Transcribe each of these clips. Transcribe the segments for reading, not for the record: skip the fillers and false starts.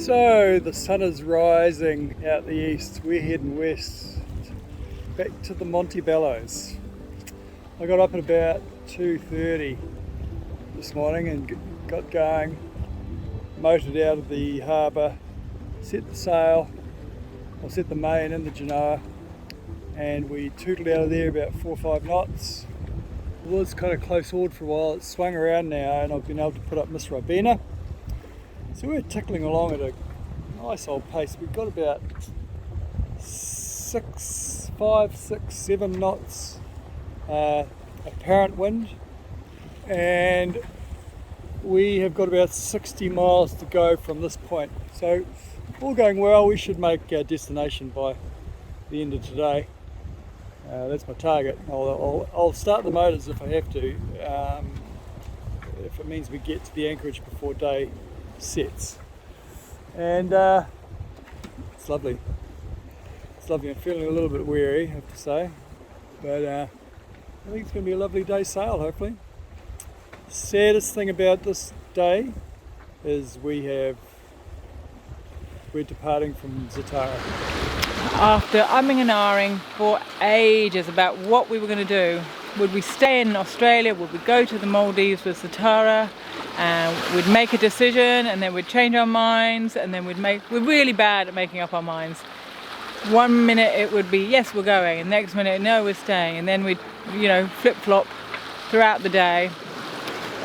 So the sun is rising out the east. We're heading west, back to the Montebellos. I got up at about 2:30 this morning and got going, motored out of the harbour, set the sail, or set the main in the Genoa, and we tootled out of there about 4 or 5 knots. It was kind of close hauled for a while. It's swung around now and I've been able to put up Miss Robina. So we're tickling along at a nice old pace. We've got about 5, 6, 7 knots apparent wind, and we have got about 60 miles to go from this point. So all going well, we should make our destination by the end of today. That's my target. I'll start the motors if I have to, if it means we get to the anchorage before day sets. And it's lovely. It's lovely. I'm feeling a little bit weary, I have to say, but I think it's going to be a lovely day sail, hopefully. Saddest thing about this day is we're departing from Zatara. After umming and ahhing for ages about what we were going to do, would we stay in Australia, would we go to the Maldives with Zatara, and we'd make a decision and then we'd change our minds, and then we're really bad at making up our minds. One minute it would be yes, we're going, and next minute no, we're staying, and then we'd flip-flop throughout the day.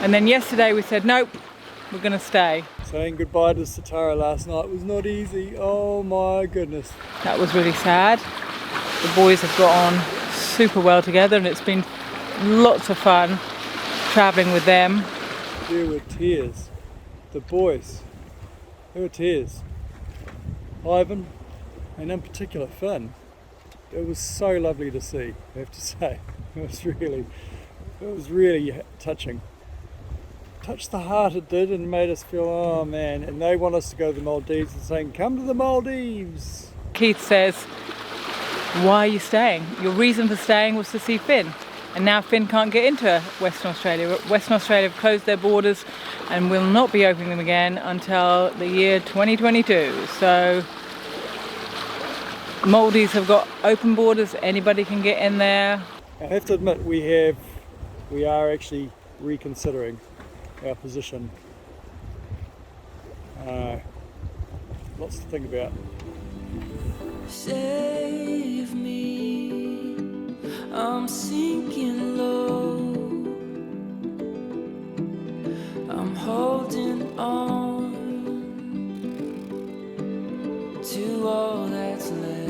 And then yesterday we said nope, we're going to stay. Saying goodbye to Zatara last night was not easy. Oh my goodness. That was really sad. The boys have got on super well together and it's been lots of fun travelling with them. There were tears. The boys, there were tears. Ivan, and in particular Finn. It was so lovely to see, I have to say. It was really touching. Touched the heart, it did, and made us feel, oh man, and they want us to go to the Maldives and saying, come to the Maldives. Keith says, why are you staying? Your reason for staying was to see Finn, and now Finn can't get into Western Australia. Western Australia have closed their borders and will not be opening them again until the year 2022. So Maldives have got open borders, anybody can get in there. I have to admit, we are actually reconsidering our position. Lots to think about. Save me, I'm sinking low, I'm holding on to all that's left.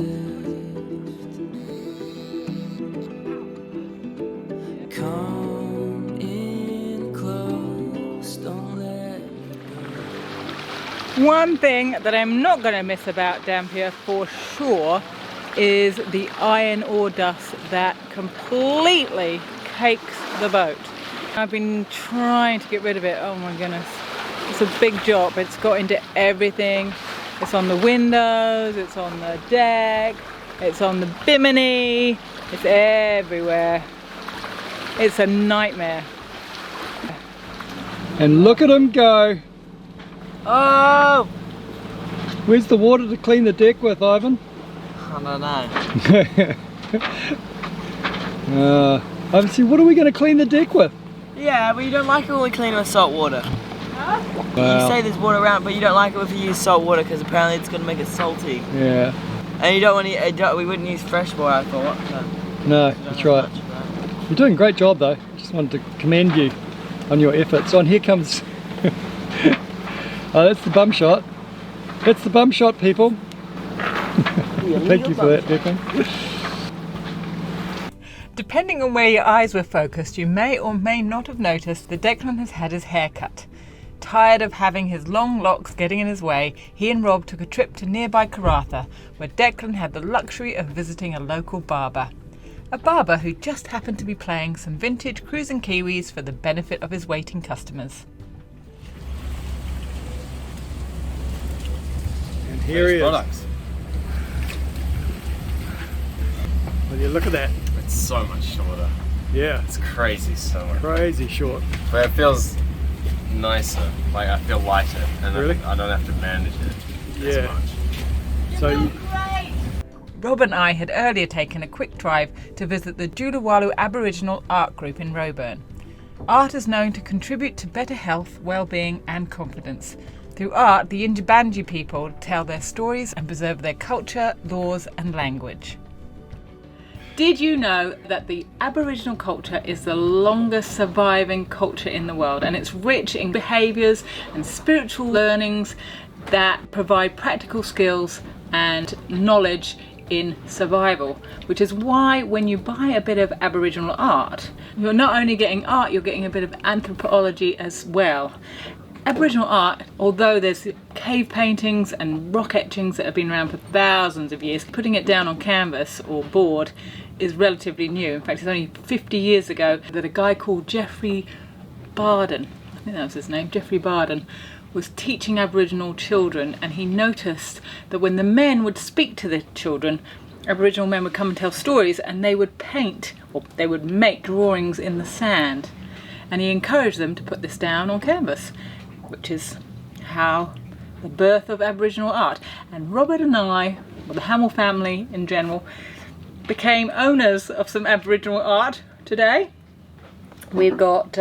Come in close, don't let me go. One thing that I'm not going to miss about Dampier for sure is the iron ore dust that completely cakes the boat. I've been trying to get rid of it. Oh my goodness, it's a big job. It's got into everything. It's on the windows, it's on the deck, it's on the bimini, it's everywhere. It's a nightmare. And look at him go. Oh! Where's the water to clean the deck with, Ivan? I don't know. Ivan, see, what are we going to clean the deck with? Yeah, but you don't like it when we clean it with salt water. Well, You say there's water around, but you don't like it if you use salt water because apparently it's going to make it salty. yeah. And you don't want to. We wouldn't use fresh water, I thought. No, that's right. You're doing a great job though. Just wanted to commend you on your efforts. On here comes oh, that's the bum shot. That's the bum shot, people. Thank you for that, Declan. Depending on where your eyes were focused, you may or may not have noticed that Declan has had his hair cut. Tired of having his long locks getting in his way, he and Rob took a trip to nearby Karratha, where Declan had the luxury of visiting a local barber. A barber who just happened to be playing some vintage cruising Kiwis for the benefit of his waiting customers. And here he is. Products. Will you look at that? It's so much shorter. Yeah, It's crazy so much. crazy short. But it feels nicer. Like I feel lighter, and Really? I don't have to manage it. as much. So you, Rob and I had earlier taken a quick drive to visit the Julawalu Aboriginal Art Group in Roebourne. Art is known to contribute to better health, well-being and confidence. Through art, the Yindjibarndi people tell their stories and preserve their culture, laws and language. Did you know that the Aboriginal culture is the longest surviving culture in the world, and it's rich in behaviours and spiritual learnings that provide practical skills and knowledge in survival, which is why when you buy a bit of Aboriginal art, you're not only getting art, you're getting a bit of anthropology as well. Aboriginal art, although there's cave paintings and rock etchings that have been around for thousands of years, putting it down on canvas or board is relatively new. In fact, it's only 50 years ago that a guy called Geoffrey Barden, I think that was his name, Geoffrey Barden, was teaching Aboriginal children, and he noticed that when the men would speak to the children, Aboriginal men would come and tell stories, and they would paint or they would make drawings in the sand, and he encouraged them to put this down on canvas, which is how the birth of Aboriginal art. And Robert and I, or the Hamill family in general, became owners of some Aboriginal art today. We've got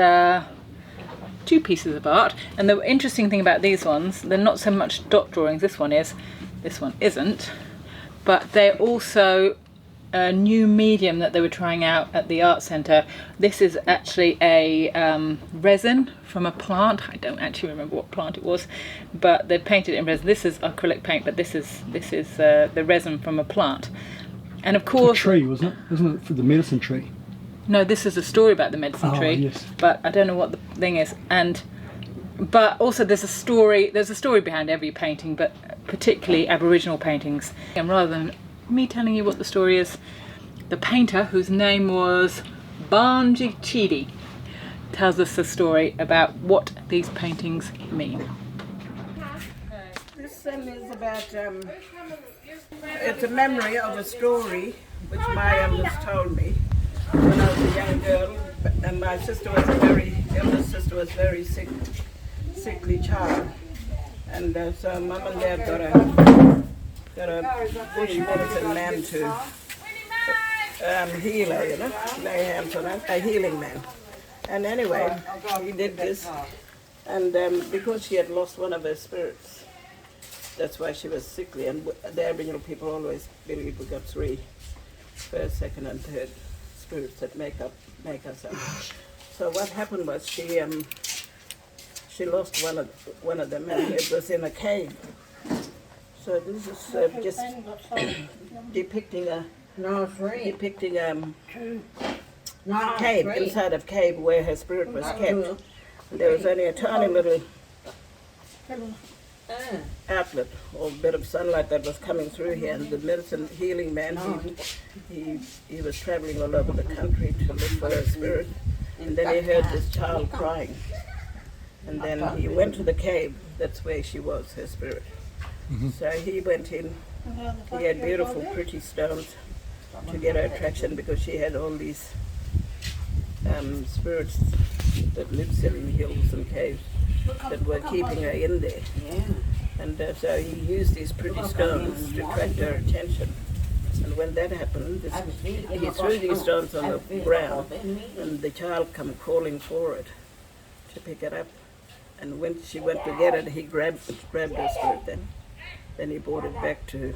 2 pieces of art, and the interesting thing about these ones, they're not so much dot drawings, this one isn't, but they're also a new medium that they were trying out at the art centre. This is actually a resin from a plant. I don't actually remember what plant it was, but they painted it in resin. This is acrylic paint, but this is the resin from a plant. And of course, a tree, wasn't it? Wasn't it for the medicine tree? No, this is a story about the medicine tree. Yes. But I don't know what the thing is. But also there's a story behind every painting, but particularly Aboriginal paintings. And rather than me telling you what the story is, the painter, whose name was Barnji Chidi, tells us the story about what these paintings mean. This is about, it's a memory of a story which my elders told me when I was a young girl, and my sister was eldest sister was very sickly child, and so Mum and Dad got a bush medicine man to heal her, lay hands on her, a healing man. And anyway, he did this, and because she had lost one of her spirits, that's why she was sickly, and the Aboriginal people always believe we got 3, first, second and third spirits that make us up. So what happened was she lost one of them, and it was in a cave. So this is just depicting a cave, inside of cave where her spirit was kept. And there was only a tiny little outlet or bit of sunlight that was coming through here, and the medicine healing man, he was traveling all over the country to look for her spirit, and then he heard this child crying, and then he went to the cave. That's where she was, her spirit. So he went in. He had beautiful pretty stones to get her attraction, because she had all these spirits that lived in hills and caves that were keeping her in there. And so he used these pretty stones to attract her attention. And when that happened, he threw these stones on the ground, and the child came crawling for it to pick it up. And when she went to get it, he grabbed her spirit then he brought it back to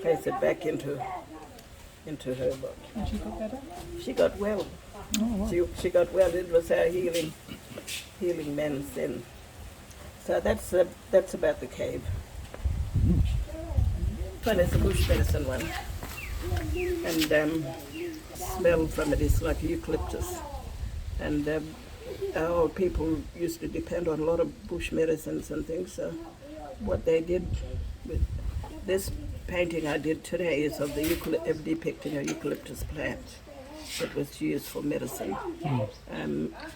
place it back into her body. And she got better? She got well. Oh, wow. She got well. It was her healing man sin. So that's about the cave. One is the bush medicine one, and smell from it is like eucalyptus. And our people used to depend on a lot of bush medicines and things. So what they did with this painting I did today is of depicting a eucalyptus plant that was used for medicine.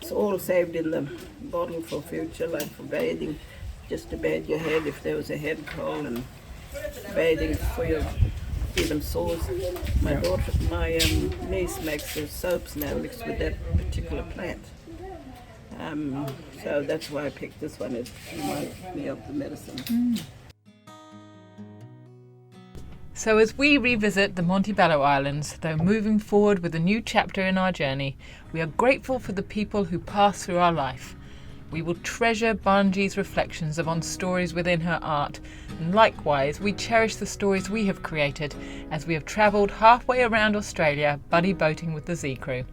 It's all saved in the bottle for future, like for bathing, just to bathe your head if there was a head cold, and bathing for your even sores. My niece makes the soaps now mixed with that particular plant. So that's why I picked this one. It reminds me of the medicine. So as we revisit the Montebello Islands, though moving forward with a new chapter in our journey, we are grateful for the people who pass through our life. We will treasure Banji's reflections upon stories within her art, and likewise we cherish the stories we have created as we have travelled halfway around Australia buddy boating with the Z Crew.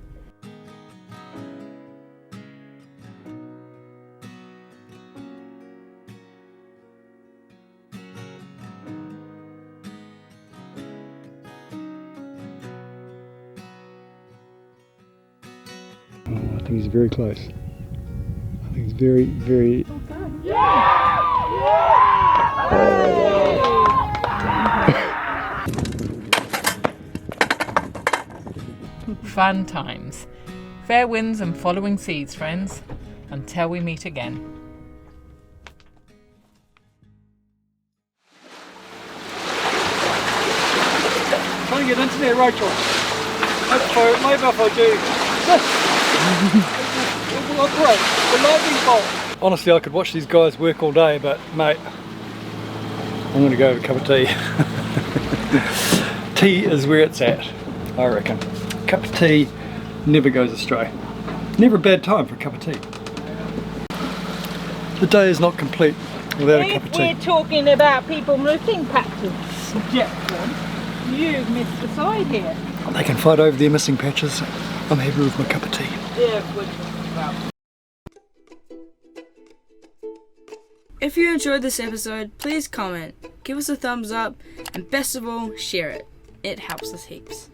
I think he's very close. I think he's very, very... Fun times. Fair winds and following seas, friends. Until we meet again. Trying to get into there, Rachel. Maybe if I do. The lightning bolt. Honestly, I could watch these guys work all day, but mate, I'm going to go have a cup of tea. Tea is where it's at, I reckon. A cup of tea never goes astray. Never a bad time for a cup of tea. The day is not complete without a cup of tea. If we're talking about people missing patches, Jackson, you've missed the side here. They can fight over their missing patches. I'm happy with my cup of tea. Yeah, good. If you enjoyed this episode, please comment, give us a thumbs up, and best of all, share it. It helps us heaps.